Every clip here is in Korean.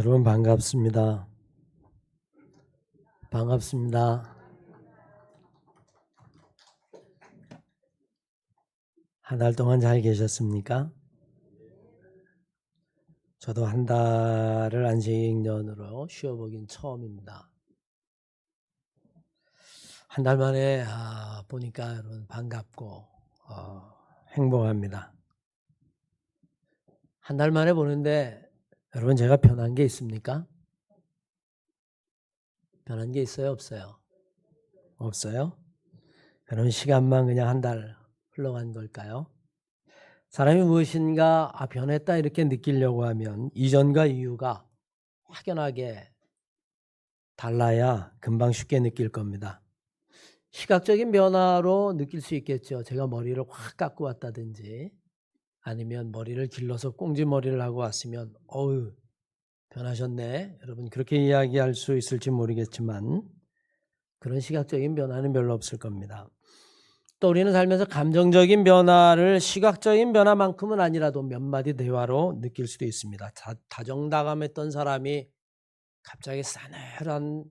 여러분 반갑습니다. 반갑습니다. 한 달 동안 잘 계셨습니까? 저도 한 달을 안식년으로 쉬어보긴 처음입니다. 한 달 만에 보니까 여러분 반갑고 행복합니다. 한 달 만에 보는데 여러분 제가 변한 게 있습니까? 변한 게 있어요? 없어요? 없어요? 여러분 시간만 그냥 한 달 흘러간 걸까요? 사람이 무엇인가 변했다 이렇게 느끼려고 하면 이전과 이후가 확연하게 달라야 금방 쉽게 느낄 겁니다. 시각적인 변화로 느낄 수 있겠죠. 제가 머리를 확 깎고 왔다든지 아니면 머리를 길러서 꽁지머리를 하고 왔으면 어우 변하셨네. 여러분 그렇게 이야기할 수 있을지 모르겠지만 그런 시각적인 변화는 별로 없을 겁니다. 또 우리는 살면서 감정적인 변화를 시각적인 변화만큼은 아니라도 몇 마디 대화로 느낄 수도 있습니다. 다정다감했던 사람이 갑자기 싸늘한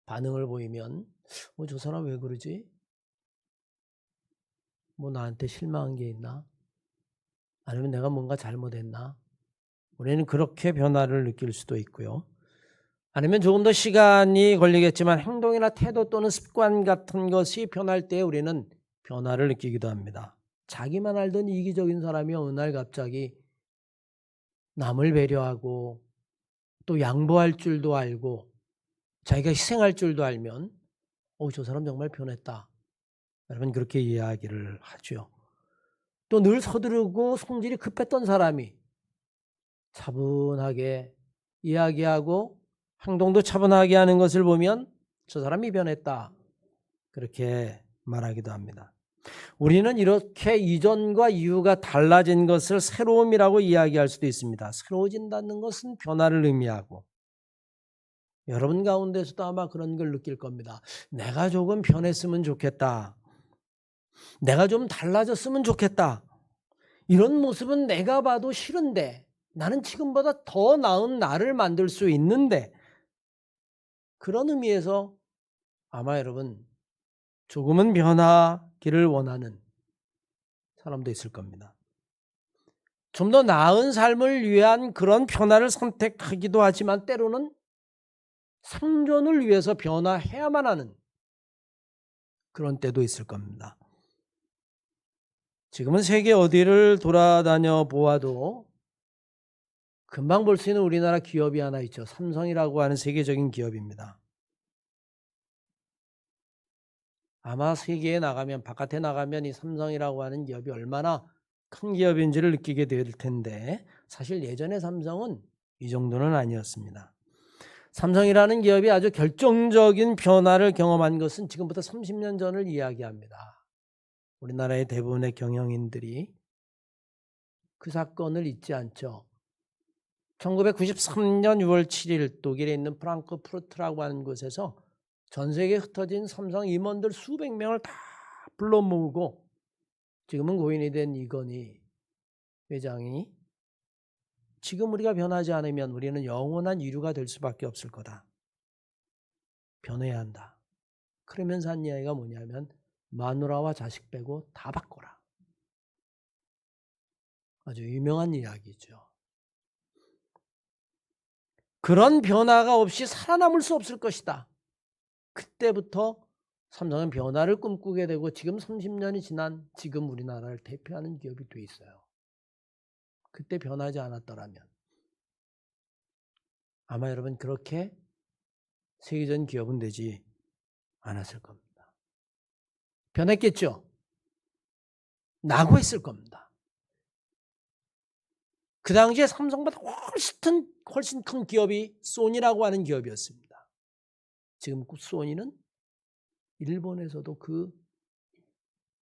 반응을 보이면 저 사람 왜 그러지? 뭐 나한테 실망한 게 있나? 아니면 내가 뭔가 잘못했나? 우리는 그렇게 변화를 느낄 수도 있고요. 아니면 조금 더 시간이 걸리겠지만 행동이나 태도 또는 습관 같은 것이 변할 때 우리는 변화를 느끼기도 합니다. 자기만 알던 이기적인 사람이 어느 날 갑자기 남을 배려하고 또 양보할 줄도 알고 자기가 희생할 줄도 알면 저 사람 정말 변했다. 여러분 그렇게 이야기를 하죠. 또 늘 서두르고 성질이 급했던 사람이 차분하게 이야기하고 행동도 차분하게 하는 것을 보면 저 사람이 변했다. 그렇게 말하기도 합니다. 우리는 이렇게 이전과 이후가 달라진 것을 새로움이라고 이야기할 수도 있습니다. 새로워진다는 것은 변화를 의미하고 여러분 가운데서도 아마 그런 걸 느낄 겁니다. 내가 조금 변했으면 좋겠다. 내가 좀 달라졌으면 좋겠다. 이런 모습은 내가 봐도 싫은데 나는 지금보다 더 나은 나를 만들 수 있는데 그런 의미에서 아마 여러분 조금은 변하기를 원하는 사람도 있을 겁니다. 좀 더 나은 삶을 위한 그런 변화를 선택하기도 하지만 때로는 생존을 위해서 변화해야만 하는 그런 때도 있을 겁니다. 지금은 세계 어디를 돌아다녀 보아도 금방 볼 수 있는 우리나라 기업이 하나 있죠. 삼성이라고 하는 세계적인 기업입니다. 아마 세계에 나가면 바깥에 나가면 이 삼성이라고 하는 기업이 얼마나 큰 기업인지를 느끼게 될 텐데 사실 예전에 삼성은 이 정도는 아니었습니다. 삼성이라는 기업이 아주 결정적인 변화를 경험한 것은 지금부터 30년 전을 이야기합니다. 우리나라의 대부분의 경영인들이 그 사건을 잊지 않죠. 1993년 6월 7일 독일에 있는 프랑크푸르트라고 하는 곳에서 전 세계에 흩어진 삼성 임원들 수백 명을 다 불러 모으고 지금은 고인이 된 이건희 회장이 지금 우리가 변하지 않으면 우리는 영원한 인류가 될 수밖에 없을 거다. 변해야 한다. 그러면서 한 이야기가 뭐냐면 마누라와 자식 빼고 다 바꿔라. 아주 유명한 이야기죠. 그런 변화가 없이 살아남을 수 없을 것이다. 그때부터 삼성은 변화를 꿈꾸게 되고 지금 30년이 지난 지금 우리나라를 대표하는 기업이 돼 있어요. 그때 변하지 않았더라면 아마 여러분 그렇게 세계적인 기업은 되지 않았을 겁니다. 변했겠죠? 나고 있을 겁니다. 그 당시에 삼성보다 훨씬 큰 기업이 소니라고 하는 기업이었습니다. 지금 소니는 일본에서도 그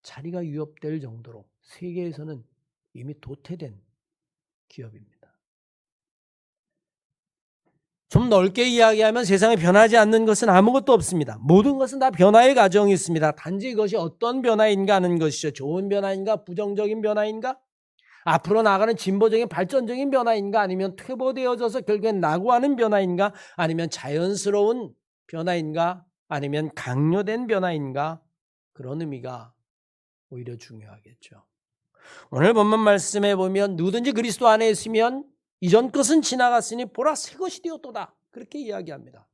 자리가 위협될 정도로 세계에서는 이미 도태된 기업입니다. 좀 넓게 이야기하면 세상에 변하지 않는 것은 아무것도 없습니다. 모든 것은 다 변화의 과정이 있습니다. 단지 이것이 어떤 변화인가 하는 것이죠. 좋은 변화인가 부정적인 변화인가 앞으로 나가는 진보적인 발전적인 변화인가, 아니면 퇴보되어져서 결국엔 낙오하는 변화인가, 아니면 자연스러운 변화인가, 아니면 강요된 변화인가, 그런 의미가 오히려 중요하겠죠. 오늘 본문 말씀에 보면 누구든지 그리스도 안에 있으면 이전 것은 지나갔으니 보라 새 것이 되었도다, 그렇게 이야기합니다.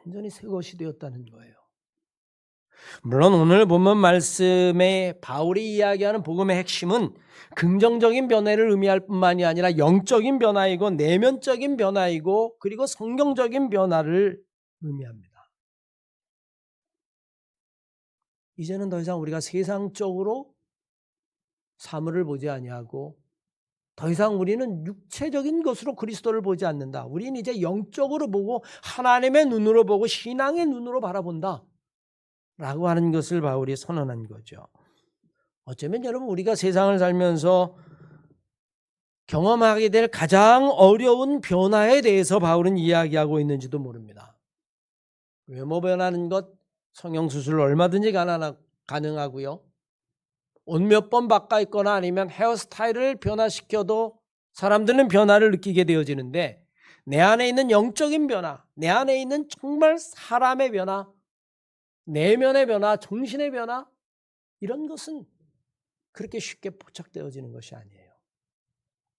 완전히 새 것이 되었다는 거예요. 물론 오늘 본문 말씀에 바울이 이야기하는 복음의 핵심은 긍정적인 변화를 의미할 뿐만이 아니라 영적인 변화이고 내면적인 변화이고 그리고 성경적인 변화를 의미합니다. 이제는 더 이상 우리가 세상적으로 사물을 보지 아니하고 더 이상 우리는 육체적인 것으로 그리스도를 보지 않는다. 우리는 이제 영적으로 보고 하나님의 눈으로 보고 신앙의 눈으로 바라본다 라고 하는 것을 바울이 선언한 거죠. 어쩌면 여러분 우리가 세상을 살면서 경험하게 될 가장 어려운 변화에 대해서 바울은 이야기하고 있는지도 모릅니다. 외모 변하는 것, 성형수술 얼마든지 가능하고요. 옷 몇 번 바꿔 입거나 아니면 헤어스타일을 변화시켜도 사람들은 변화를 느끼게 되어지는데, 내 안에 있는 영적인 변화, 내 안에 있는 정말 사람의 변화, 내면의 변화, 정신의 변화, 이런 것은 그렇게 쉽게 포착되어지는 것이 아니에요.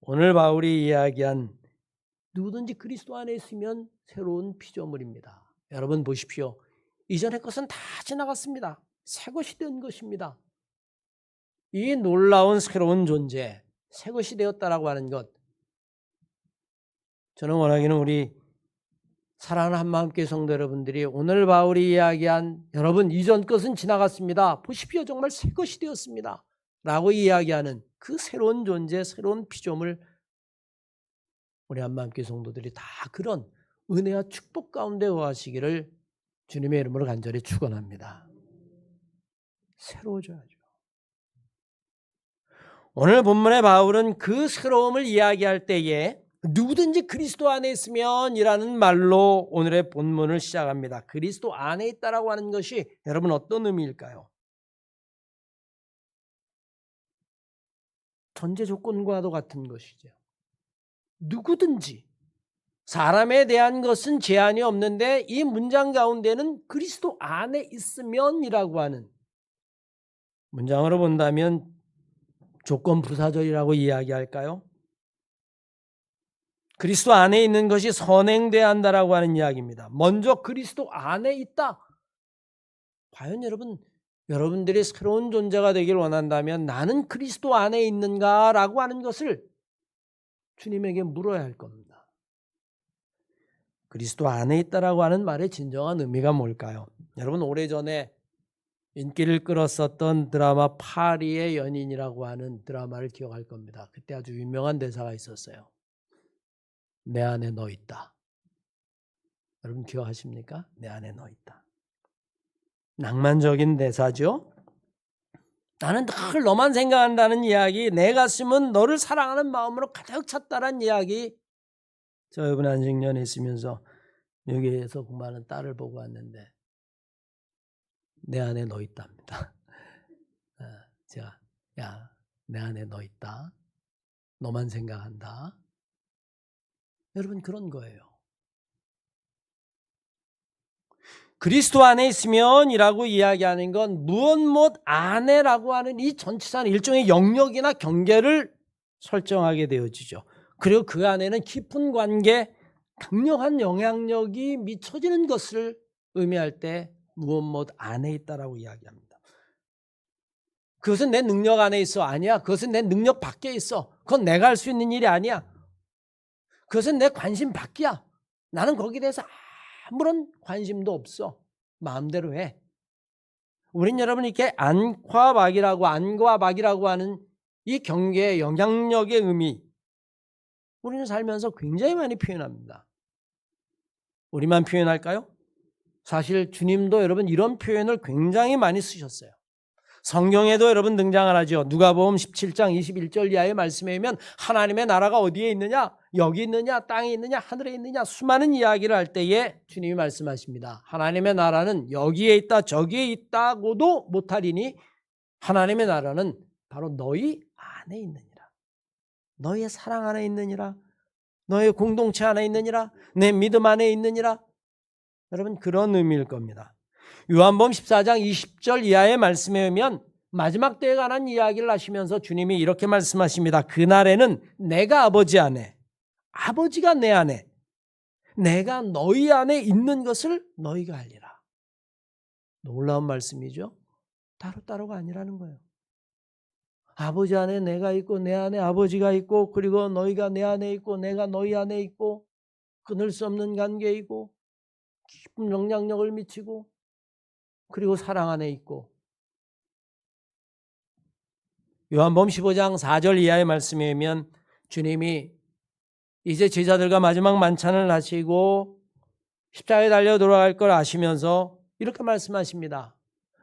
오늘 바울이 이야기한 누구든지 그리스도 안에 있으면 새로운 피조물입니다. 여러분 보십시오. 이전의 것은 다 지나갔습니다. 새 것이 된 것입니다. 이 놀라운 새로운 존재, 새 것이 되었다라고 하는 것, 저는 원하기는 우리 사랑하는 한마음교회 성도 여러분들이 오늘 바울이 이야기한 여러분 이전 것은 지나갔습니다, 보십시오 정말 새 것이 되었습니다 라고 이야기하는 그 새로운 존재, 새로운 피조물, 우리 한마음교회 성도들이 다 그런 은혜와 축복 가운데 거하시기를 주님의 이름으로 간절히 축원합니다. 새로워져야죠. 오늘 본문의 바울은 그 새로움을 이야기할 때에 누구든지 그리스도 안에 있으면 이라는 말로 오늘의 본문을 시작합니다. 그리스도 안에 있다라고 하는 것이 여러분 어떤 의미일까요? 전제 조건과도 같은 것이죠. 누구든지, 사람에 대한 것은 제한이 없는데 이 문장 가운데는 그리스도 안에 있으면이라고 하는 문장으로 본다면 조건 부사절이라고 이야기할까요? 그리스도 안에 있는 것이 선행돼야 한다라고 하는 이야기입니다. 먼저 그리스도 안에 있다. 과연 여러분들이 새로운 존재가 되길 원한다면 나는 그리스도 안에 있는가라고 하는 것을 주님에게 물어야 할 겁니다. 그리스도 안에 있다라고 하는 말의 진정한 의미가 뭘까요? 여러분 오래전에 인기를 끌었었던 드라마 파리의 연인이라고 하는 드라마를 기억할 겁니다. 그때 아주 유명한 대사가 있었어요. 내 안에 너 있다. 여러분 기억하십니까? 내 안에 너 있다. 낭만적인 대사죠. 나는 늘 너만 생각한다는 이야기, 내 가슴은 너를 사랑하는 마음으로 가득 찼다는 이야기. 저 이번에 안식년에 있으면서 여기에서 공부하는 딸을 보고 왔는데 내 안에 너 있답니다. 제가 야, 내 안에 너 있다. 너만 생각한다. 여러분 그런 거예요. 그리스도 안에 있으면이라고 이야기하는 건 무엇 안에라고 하는 이 전치사는 일종의 영역이나 경계를 설정하게 되어지죠. 그리고 그 안에는 깊은 관계, 강력한 영향력이 미쳐지는 것을 의미할 때 무엇 안에 있다라고 이야기합니다. 그것은 내 능력 안에 있어. 아니야. 그것은 내 능력 밖에 있어. 그건 내가 할 수 있는 일이 아니야. 그것은 내 관심 밖이야. 나는 거기에 대해서 아무런 관심도 없어. 마음대로 해. 우린 여러분 이렇게 안과 박이라고 하는 이 경계의 영향력의 의미, 우리는 살면서 굉장히 많이 표현합니다. 우리만 표현할까요? 사실 주님도 여러분 이런 표현을 굉장히 많이 쓰셨어요. 성경에도 여러분 등장을 하죠. 누가복음 17장 21절 이하의 말씀에 보면 하나님의 나라가 어디에 있느냐? 여기 있느냐? 땅에 있느냐? 하늘에 있느냐? 수많은 이야기를 할 때에 주님이 말씀하십니다. 하나님의 나라는 여기에 있다 저기에 있다고도 못하리니 하나님의 나라는 바로 너희 안에 있느니라. 너희의 사랑 안에 있느니라. 너의 공동체 안에 있느니라. 내 믿음 안에 있느니라. 여러분 그런 의미일 겁니다. 요한복음 14장 20절 이하의 말씀에 의하면 마지막 때에 관한 이야기를 하시면서 주님이 이렇게 말씀하십니다. 그날에는 내가 아버지 안에, 아버지가 내 안에, 내가 너희 안에 있는 것을 너희가 알리라. 놀라운 말씀이죠. 따로따로가 아니라는 거예요. 아버지 안에 내가 있고 내 안에 아버지가 있고 그리고 너희가 내 안에 있고 내가 너희 안에 있고 끊을 수 없는 관계이고 깊은 영향력을 미치고 그리고 사랑 안에 있고 요한복음 15장 4절 이하의 말씀에 의하면 주님이 이제 제자들과 마지막 만찬을 하시고 십자가에 달려 돌아갈 걸 아시면서 이렇게 말씀하십니다.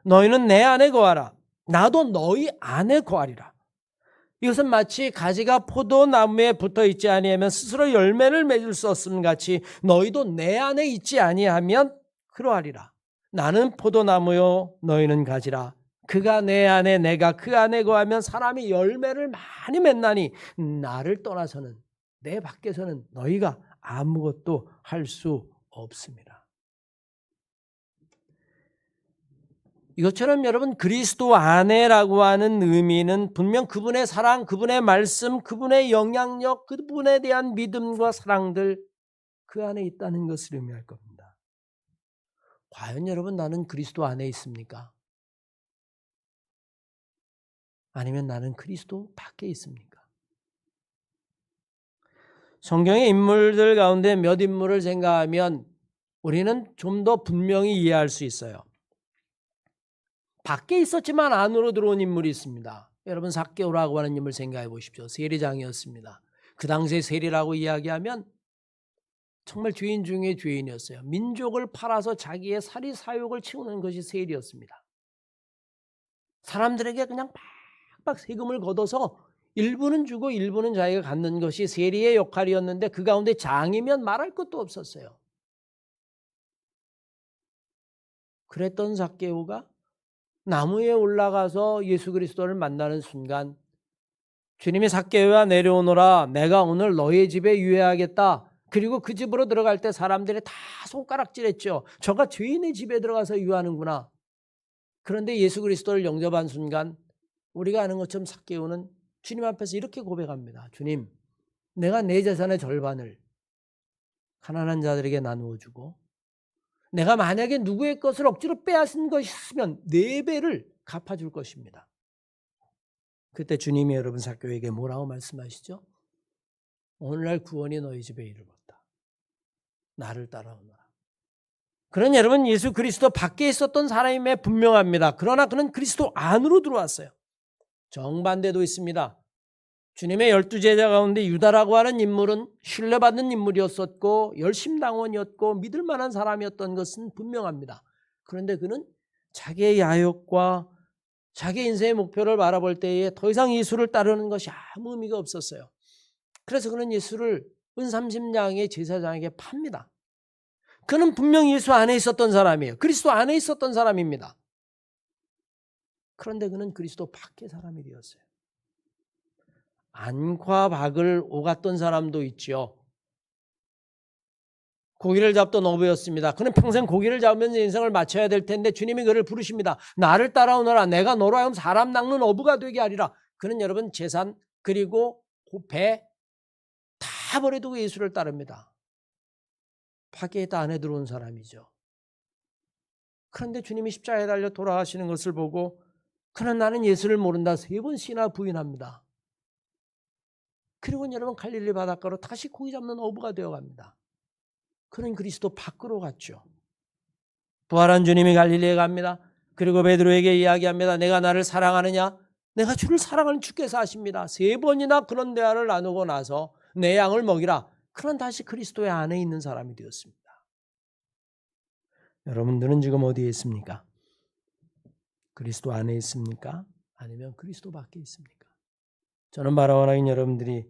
너희는 내 안에 거하라. 나도 너희 안에 거하리라. 이것은 마치 가지가 포도나무에 붙어 있지 아니하면 스스로 열매를 맺을 수 없음 같이 너희도 내 안에 있지 아니하면 그러하리라. 나는 포도나무요 너희는 가지라. 그가 내 안에 내가 그 안에 거하면 사람이 열매를 많이 맺나니 나를 떠나서는 내 밖에서는 너희가 아무것도 할 수 없습니다. 이것처럼 여러분 그리스도 안에라고 하는 의미는 분명 그분의 사랑, 그분의 말씀, 그분의 영향력, 그분에 대한 믿음과 사랑들 그 안에 있다는 것을 의미할 겁니다. 과연 여러분 나는 그리스도 안에 있습니까? 아니면 나는 그리스도 밖에 있습니까? 성경의 인물들 가운데 몇 인물을 생각하면 우리는 좀 더 분명히 이해할 수 있어요. 밖에 있었지만 안으로 들어온 인물이 있습니다. 여러분 삭개오라고 하는 인물 생각해 보십시오. 세리장이었습니다. 그 당시에 세리라고 이야기하면 정말 죄인 중에 죄인이었어요. 민족을 팔아서 자기의 사리 사욕을 채우는 것이 세리였습니다. 사람들에게 그냥 팍팍 세금을 걷어서 일부는 주고 일부는 자기가 갖는 것이 세리의 역할이었는데 그 가운데 장이면 말할 것도 없었어요. 그랬던 삭개오가 나무에 올라가서 예수 그리스도를 만나는 순간 주님이 삭개오야 내려오너라 내가 오늘 너의 집에 유해하겠다. 그리고 그 집으로 들어갈 때 사람들이 다 손가락질했죠. 저가 죄인의 집에 들어가서 유하는구나. 그런데 예수 그리스도를 영접한 순간 우리가 아는 것처럼 삭개오는 주님 앞에서 이렇게 고백합니다. 주님, 내가 내 재산의 절반을 가난한 자들에게 나누어 주고 내가 만약에 누구의 것을 억지로 빼앗은 것이 있으면 4배를 갚아줄 것입니다. 그때 주님이 여러분 삭개오에게 뭐라고 말씀하시죠? 오늘날 구원이 너희 집에 이르렀다. 나를 따라오너라. 그러니 여러분 예수 그리스도 밖에 있었던 사람임에 분명합니다. 그러나 그는 그리스도 안으로 들어왔어요. 정반대도 있습니다. 주님의 12제자 가운데 유다라고 하는 인물은 신뢰받는 인물이었었고 열심당원이었고 믿을 만한 사람이었던 것은 분명합니다. 그런데 그는 자기의 야욕과 자기 인생의 목표를 바라볼 때에 더 이상 예수를 따르는 것이 아무 의미가 없었어요. 그래서 그는 예수를 은30냥의 제사장에게 팝니다. 그는 분명히 예수 안에 있었던 사람이에요. 그리스도 안에 있었던 사람입니다. 그런데 그는 그리스도 밖의 사람이 되었어요. 안과 박을 오갔던 사람도 있죠. 고기를 잡던 어부였습니다. 그는 평생 고기를 잡으면서 인생을 마쳐야 될 텐데 주님이 그를 부르십니다. 나를 따라오너라. 내가 너로 하여금 사람 낚는 어부가 되게 하리라. 그는 여러분 재산 그리고 배 다 버려두고 예수를 따릅니다. 밖에 안에 들어온 사람이죠. 그런데 주님이 십자가에 달려 돌아가시는 것을 보고 그는 나는 예수를 모른다 3번씩이나 부인합니다. 그리고 여러분 갈릴리 바닷가로 다시 고기 잡는 어부가 되어갑니다. 그는 그리스도 밖으로 갔죠. 부활한 주님이 갈릴리에 갑니다. 그리고 베드로에게 이야기합니다. 내가 나를 사랑하느냐? 내가 주를 사랑하는 주께서 하십니다. 3번이나 그런 대화를 나누고 나서 내 양을 먹이라. 그는 다시 그리스도의 안에 있는 사람이 되었습니다. 여러분들은 지금 어디에 있습니까? 그리스도 안에 있습니까? 아니면 그리스도 밖에 있습니까? 저는 바라원하긴 여러분들이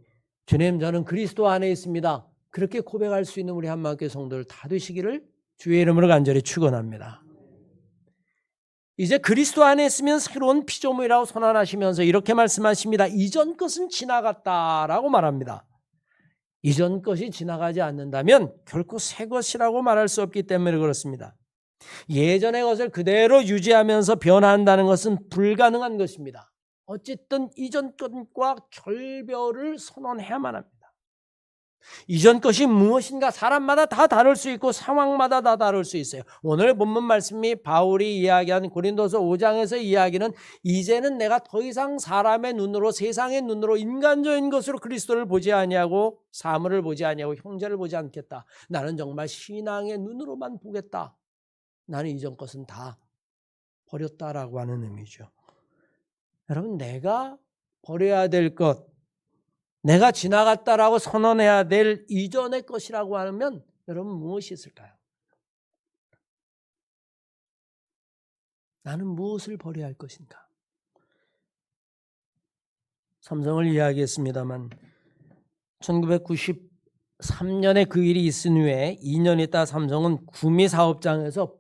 주님 저는 그리스도 안에 있습니다. 그렇게 고백할 수 있는 우리 한마음교회 성도들 다 되시기를 주의 이름으로 간절히 축원합니다. 이제 그리스도 안에 있으면 새로운 피조물이라고 선언하시면서 이렇게 말씀하십니다. 이전 것은 지나갔다라고 말합니다. 이전 것이 지나가지 않는다면 결코 새 것이라고 말할 수 없기 때문에 그렇습니다. 예전의 것을 그대로 유지하면서 변화한다는 것은 불가능한 것입니다. 어쨌든 이전 것과 결별을 선언해야만 합니다. 이전 것이 무엇인가 사람마다 다 다를 수 있고 상황마다 다 다를 수 있어요. 오늘 본문 말씀이 바울이 이야기한 고린도서 5장에서 이야기는 이제는 내가 더 이상 사람의 눈으로 세상의 눈으로 인간적인 것으로 그리스도를 보지 아니하고 사물을 보지 아니하고 형제를 보지 않겠다. 나는 정말 신앙의 눈으로만 보겠다. 나는 이전 것은 다 버렸다라고 하는 의미죠. 여러분, 내가 버려야 될 것, 내가 지나갔다라고 선언해야 될 이전의 것이라고 하면 여러분 무엇이 있을까요? 나는 무엇을 버려야 할 것인가? 삼성을 이야기했습니다만 1993년에 그 일이 있은 후에 2년 있다 삼성은 구미 사업장에서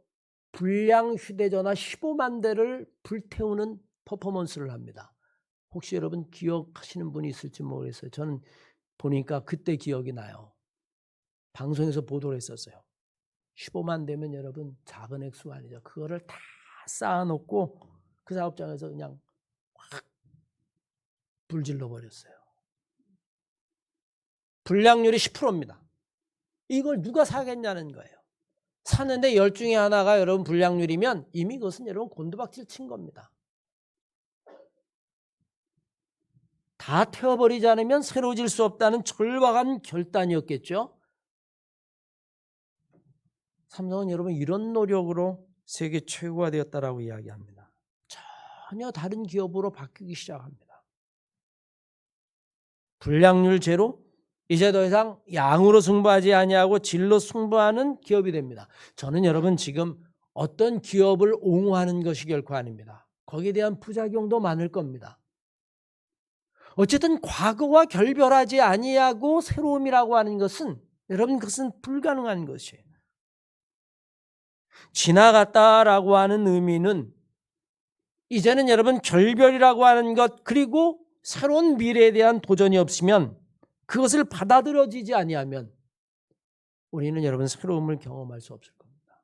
불량 휴대전화 15만 대를 불태우는 퍼포먼스를 합니다. 혹시 여러분 기억하시는 분이 있을지 모르겠어요. 저는 보니까 그때 기억이 나요. 방송에서 보도를 했었어요. 15만 대면 여러분 작은 액수가 아니죠. 그거를 다 쌓아놓고 그 사업장에서 그냥 확 불질러 버렸어요. 불량률이 10%입니다. 이걸 누가 사겠냐는 거예요. 사는데 10 중에 하나가 여러분 불량률이면 이미 그것은 여러분 곤두박질 친 겁니다. 다 태워버리지 않으면 새로워질 수 없다는 절박한 결단이었겠죠. 삼성은 여러분 이런 노력으로 세계 최고가 되었다라고 이야기합니다. 전혀 다른 기업으로 바뀌기 시작합니다. 불량률 제로, 이제 더 이상 양으로 승부하지 아니하고 질로 승부하는 기업이 됩니다. 저는 여러분 지금 어떤 기업을 옹호하는 것이 결코 아닙니다. 거기에 대한 부작용도 많을 겁니다. 어쨌든 과거와 결별하지 아니하고 새로움이라고 하는 것은 여러분 그것은 불가능한 것이에요. 지나갔다라고 하는 의미는 이제는 여러분 결별이라고 하는 것 그리고 새로운 미래에 대한 도전이 없으면 그것을 받아들여지지 아니하면 우리는 여러분 새로움을 경험할 수 없을 겁니다.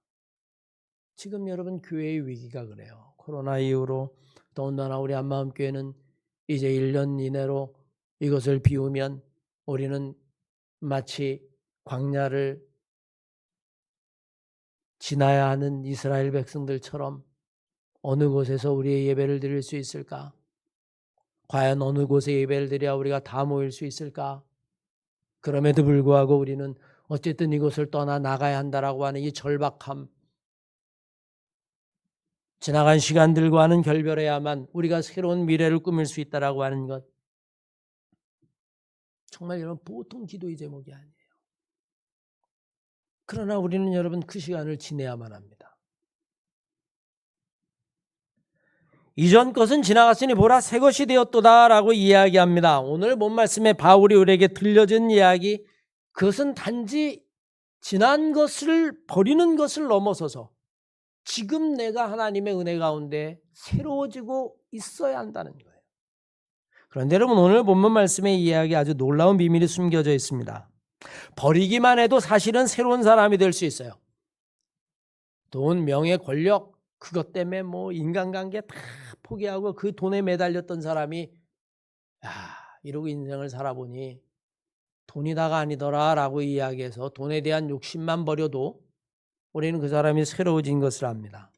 지금 여러분 교회의 위기가 그래요. 코로나 이후로 더군다나 우리 한마음교회는 이제 1년 이내로 이것을 비우면 우리는 마치 광야를 지나야 하는 이스라엘 백성들처럼 어느 곳에서 우리의 예배를 드릴 수 있을까? 과연 어느 곳에 예배를 드려야 우리가 다 모일 수 있을까? 그럼에도 불구하고 우리는 어쨌든 이곳을 떠나 나가야 한다라고 하는 이 절박함, 지나간 시간들과는 결별해야만 우리가 새로운 미래를 꾸밀 수 있다라고 하는 것, 정말 여러분 보통 기도의 제목이 아니에요. 그러나 우리는 여러분 그 시간을 지내야만 합니다. 이전 것은 지나갔으니 보라 새 것이 되었도다라고 이야기합니다. 오늘 본 말씀에 바울이 우리에게 들려준 이야기, 그것은 단지 지난 것을 버리는 것을 넘어서서 지금 내가 하나님의 은혜 가운데 새로워지고 있어야 한다는 거예요. 그런데 여러분 오늘 본문 말씀의 이야기 아주 놀라운 비밀이 숨겨져 있습니다. 버리기만 해도 사실은 새로운 사람이 될 수 있어요. 돈, 명예, 권력 그것 때문에 뭐 인간관계 다 포기하고 그 돈에 매달렸던 사람이 이러고 인생을 살아보니 돈이 다가 아니더라 라고 이야기해서 돈에 대한 욕심만 버려도 우리는 그 사람이 새로워진 것을 압니다.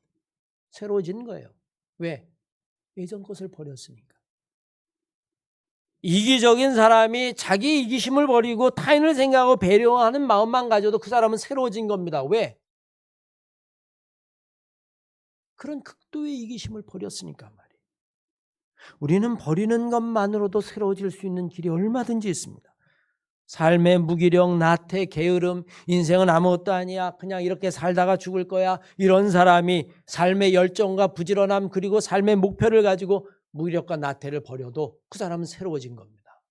새로워진 거예요. 왜? 예전 것을 버렸으니까. 이기적인 사람이 자기 이기심을 버리고 타인을 생각하고 배려하는 마음만 가져도 그 사람은 새로워진 겁니다. 왜? 그런 극도의 이기심을 버렸으니까 말이에요. 우리는 버리는 것만으로도 새로워질 수 있는 길이 얼마든지 있습니다. 삶의 무기력, 나태, 게으름, 인생은 아무것도 아니야. 그냥 이렇게 살다가 죽을 거야. 이런 사람이 삶의 열정과 부지런함 그리고 삶의 목표를 가지고 무기력과 나태를 버려도 그 사람은 새로워진 겁니다.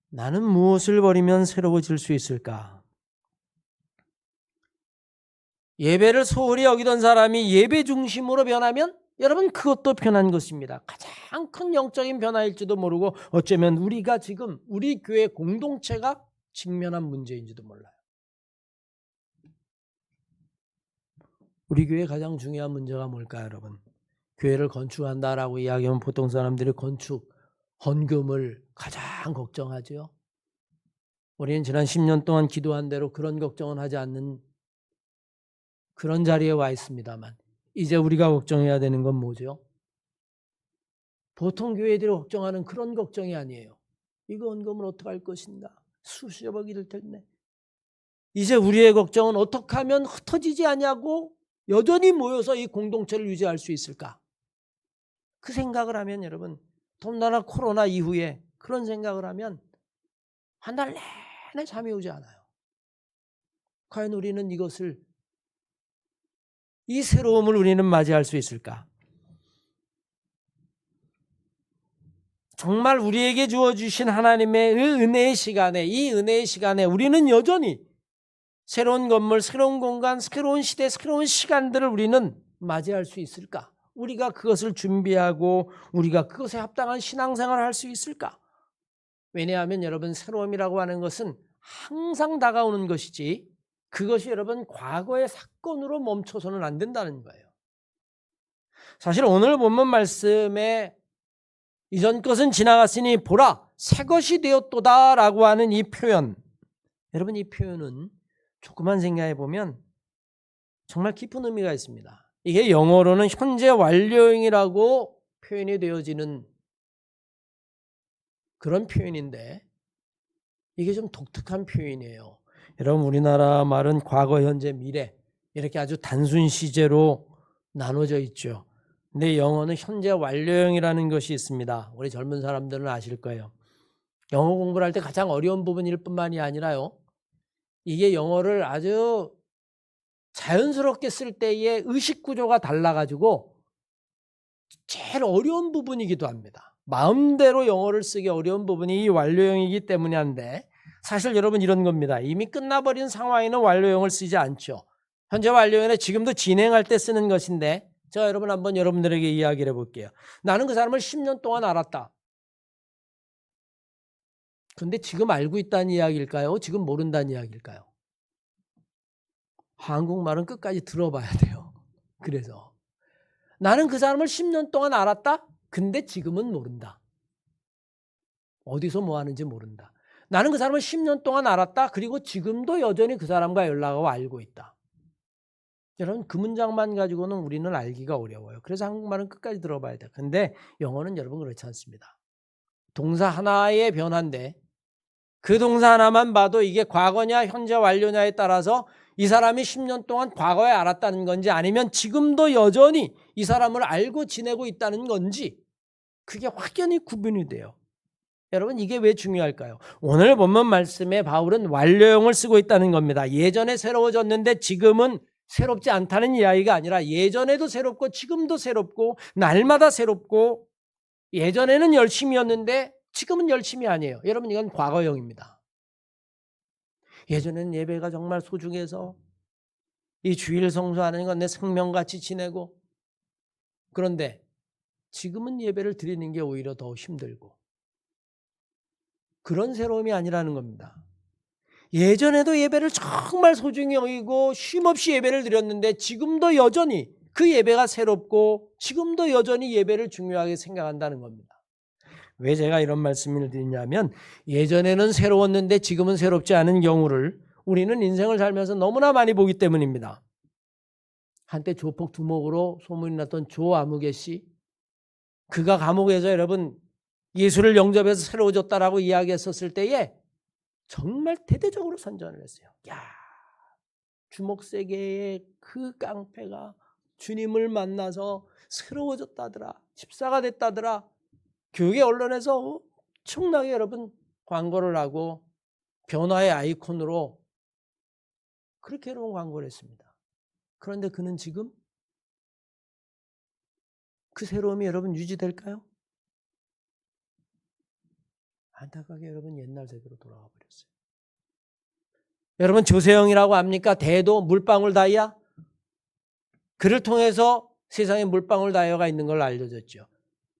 나는 무엇을 버리면 새로워질 수 있을까? 예배를 소홀히 여기던 사람이 예배 중심으로 변하면 여러분 그것도 변한 것입니다. 가장 큰 영적인 변화일지도 모르고 어쩌면 우리가 지금 우리 교회 공동체가 직면한 문제인지도 몰라요. 우리 교회 가장 중요한 문제가 뭘까요, 여러분? 교회를 건축한다라고 이야기하면 보통 사람들이 건축 헌금을 가장 걱정하죠. 우리는 지난 10년 동안 기도한 대로 그런 걱정은 하지 않는 그런 자리에 와 있습니다만 이제 우리가 걱정해야 되는 건 뭐죠? 보통 교회들이 걱정하는 그런 걱정이 아니에요. 이거 헌금을 어떻게 할 것인가? 수십억이 될 텐데. 이제 우리의 걱정은 어떻게 하면 흩어지지 않냐고 여전히 모여서 이 공동체를 유지할 수 있을까? 그 생각을 하면 여러분 더군다나 코로나 이후에 그런 생각을 하면 한 달 내내 잠이 오지 않아요. 과연 우리는 이 새로움을 우리는 맞이할 수 있을까? 정말 우리에게 주어주신 하나님의 은혜의 시간에 이 은혜의 시간에 우리는 여전히 새로운 건물, 새로운 공간, 새로운 시대, 새로운 시간들을 우리는 맞이할 수 있을까? 우리가 그것을 준비하고 우리가 그것에 합당한 신앙생활을 할 수 있을까? 왜냐하면 여러분 새로움이라고 하는 것은 항상 다가오는 것이지 그것이 여러분 과거의 사건으로 멈춰서는 안 된다는 거예요. 사실 오늘 본문 말씀에 이전 것은 지나갔으니 보라 새 것이 되었도다라고 하는 이 표현, 여러분 이 표현은 조금만 생각해 보면 정말 깊은 의미가 있습니다. 이게 영어로는 현재 완료형이라고 표현이 되어지는 그런 표현인데 이게 좀 독특한 표현이에요. 여러분 우리나라 말은 과거, 현재, 미래 이렇게 아주 단순 시제로 나눠져 있죠. 근데 영어는 현재 완료형이라는 것이 있습니다. 우리 젊은 사람들은 아실 거예요. 영어 공부를 할 때 가장 어려운 부분일 뿐만이 아니라요. 이게 영어를 아주 자연스럽게 쓸 때의 의식 구조가 달라가지고 제일 어려운 부분이기도 합니다. 마음대로 영어를 쓰기 어려운 부분이 이 완료형이기 때문에 한데 사실 여러분 이런 겁니다. 이미 끝나버린 상황에는 완료형을 쓰지 않죠. 현재 완료형은 지금도 진행할 때 쓰는 것인데 제가 여러분 한번 여러분들에게 이야기를 해볼게요. 나는 그 사람을 10년 동안 알았다. 근데 지금 알고 있다는 이야기일까요? 지금 모른다는 이야기일까요? 한국말은 끝까지 들어봐야 돼요. 그래서 나는 그 사람을 10년 동안 알았다. 근데 지금은 모른다. 어디서 뭐 하는지 모른다. 나는 그 사람을 10년 동안 알았다. 그리고 지금도 여전히 그 사람과 연락하고 알고 있다. 여러분 그 문장만 가지고는 우리는 알기가 어려워요. 그래서 한국말은 끝까지 들어봐야 돼요. 근데 영어는 여러분 그렇지 않습니다. 동사 하나의 변화인데 그 동사 하나만 봐도 이게 과거냐 현재 완료냐에 따라서 이 사람이 10년 동안 과거에 알았다는 건지 아니면 지금도 여전히 이 사람을 알고 지내고 있다는 건지 그게 확연히 구분이 돼요. 여러분 이게 왜 중요할까요? 오늘 본문 말씀에 바울은 완료형을 쓰고 있다는 겁니다. 예전에 새로워졌는데 지금은 새롭지 않다는 이야기가 아니라 예전에도 새롭고 지금도 새롭고 날마다 새롭고 예전에는 열심이었는데 지금은 열심이 아니에요. 여러분 이건 과거형입니다. 예전에는 예배가 정말 소중해서 이 주일 성수하는 건 내 생명같이 지내고 그런데 지금은 예배를 드리는 게 오히려 더 힘들고 그런 새로움이 아니라는 겁니다. 예전에도 예배를 정말 소중히 여기고 쉼없이 예배를 드렸는데 지금도 여전히 그 예배가 새롭고 지금도 여전히 예배를 중요하게 생각한다는 겁니다. 왜 제가 이런 말씀을 드리냐면 예전에는 새로웠는데 지금은 새롭지 않은 경우를 우리는 인생을 살면서 너무나 많이 보기 때문입니다. 한때 조폭 두목으로 소문이 났던 조아무개 씨, 그가 감옥에서 여러분 예수를 영접해서 새로워졌다라고 이야기했었을 때에 정말 대대적으로 선전을 했어요. 야, 주목세계의 그 깡패가 주님을 만나서 새로워졌다더라. 집사가 됐다더라. 교회 언론에서 엄청나게 여러분 광고를 하고 변화의 아이콘으로 그렇게 여러분 광고를 했습니다. 그런데 그는 지금 그 새로움이 여러분 유지될까요? 안타깝게 여러분 옛날 세대로 돌아가 버렸어요. 여러분 조세형이라고 압니까? 대도 물방울 다이아? 그를 통해서 세상에 물방울 다이어가 있는 걸 알려줬죠.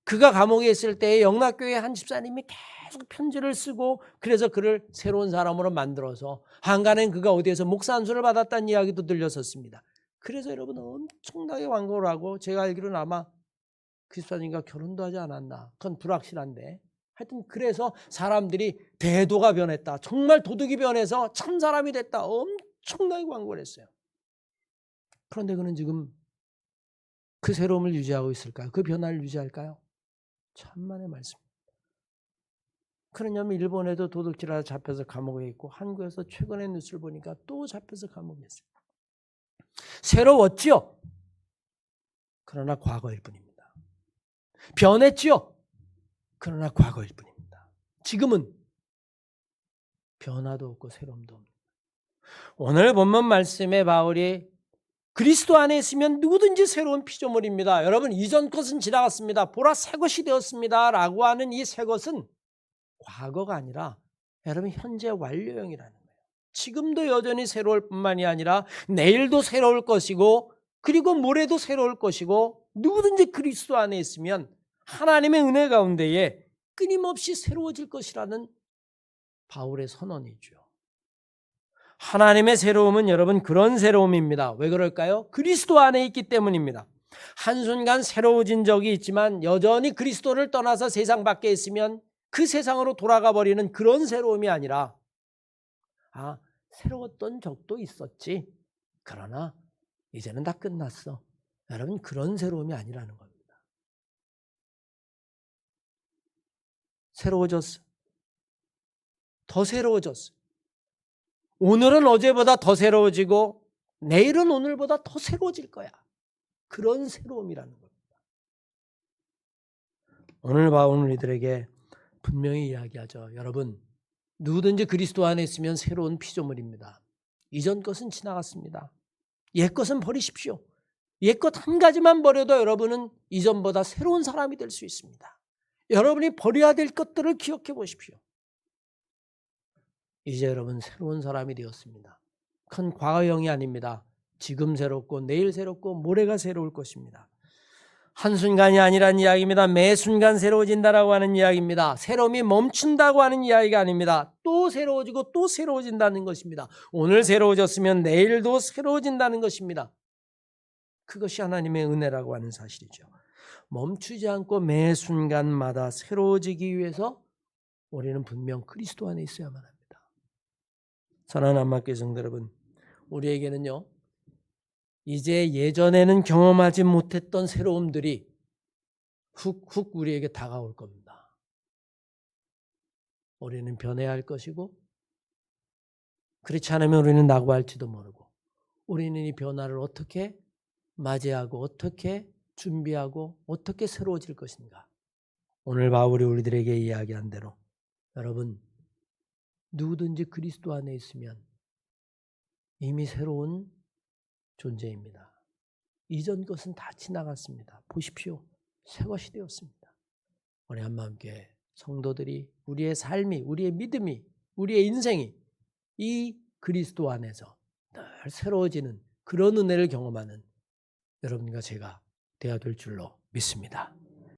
그가 감옥에 있을 때에 영락교회 한 집사님이 계속 편지를 쓰고 그래서 그를 새로운 사람으로 만들어서 한간엔 그가 어디에서 목사 안수를 받았다는 이야기도 들렸었습니다. 그래서 여러분 엄청나게 완고를 하고 제가 알기로는 아마 그 집사님과 결혼도 하지 않았나. 그건 불확실한데 하여튼 그래서 사람들이 대도가 변했다. 정말 도둑이 변해서 참 사람이 됐다. 엄청나게 광고를 했어요. 그런데 그는 지금 그 새로움을 유지하고 있을까요? 그 변화를 유지할까요? 천만의 말씀입니다. 그러냐면 일본에도 도둑질하다 잡혀서 감옥에 있고 한국에서 최근에 뉴스를 보니까 또 잡혀서 감옥에 있어요. 새로웠지요. 그러나 과거일 뿐입니다. 변했지요. 그러나 과거일 뿐입니다. 지금은 변화도 없고 새로움도 없는. 오늘 본문 말씀에 바울이 그리스도 안에 있으면 누구든지 새로운 피조물입니다. 여러분 이전 것은 지나갔습니다. 보라 새 것이 되었습니다. 라고 하는 이 새 것은 과거가 아니라 여러분 현재 완료형이라는 거예요. 지금도 여전히 새로울 뿐만이 아니라 내일도 새로울 것이고 그리고 모레도 새로울 것이고 누구든지 그리스도 안에 있으면 하나님의 은혜 가운데에 끊임없이 새로워질 것이라는 바울의 선언이죠. 하나님의 새로움은 여러분 그런 새로움입니다. 왜 그럴까요? 그리스도 안에 있기 때문입니다. 한순간 새로워진 적이 있지만 여전히 그리스도를 떠나서 세상 밖에 있으면 그 세상으로 돌아가 버리는 그런 새로움이 아니라 새로웠던 적도 있었지. 그러나 이제는 다 끝났어. 여러분 그런 새로움이 아니라는 겁니다. 새로워졌어. 더 새로워졌어. 오늘은 어제보다 더 새로워지고 내일은 오늘보다 더 새로워질 거야. 그런 새로움이라는 겁니다. 오늘 바울은 이들에게 분명히 이야기하죠. 여러분 누구든지 그리스도 안에 있으면 새로운 피조물입니다. 이전 것은 지나갔습니다. 옛 것은 버리십시오. 옛 것 한 가지만 버려도 여러분은 이전보다 새로운 사람이 될 수 있습니다. 여러분이 버려야 될 것들을 기억해 보십시오. 이제 여러분 새로운 사람이 되었습니다. 큰 과거형이 아닙니다. 지금 새롭고 내일 새롭고 모레가 새로울 것입니다. 한순간이 아니란 이야기입니다. 매 순간 새로워진다라고 하는 이야기입니다. 새로움이 멈춘다고 하는 이야기가 아닙니다. 또 새로워지고 또 새로워진다는 것입니다. 오늘 새로워졌으면 내일도 새로워진다는 것입니다. 그것이 하나님의 은혜라고 하는 사실이죠. 멈추지 않고 매 순간마다 새로워지기 위해서 우리는 분명 그리스도 안에 있어야만 합니다. 사랑하는 안마교회 성도 여러분, 우리에게는요 이제 예전에는 경험하지 못했던 새로움들이 훅훅 우리에게 다가올 겁니다. 우리는 변해야 할 것이고 그렇지 않으면 우리는 낙오할지도 모르고 우리는 이 변화를 어떻게 맞이하고 어떻게 준비하고 어떻게 새로워질 것인가. 오늘 바울이 우리들에게 이야기한 대로 여러분 누구든지 그리스도 안에 있으면 이미 새로운 존재입니다. 이전 것은 다 지나갔습니다. 보십시오. 새 것이 되었습니다. 우리 한마음교회 성도들이 우리의 삶이, 우리의 믿음이, 우리의 인생이 이 그리스도 안에서 늘 새로워지는 그런 은혜를 경험하는 여러분과 제가 되어야 될 줄로 믿습니다.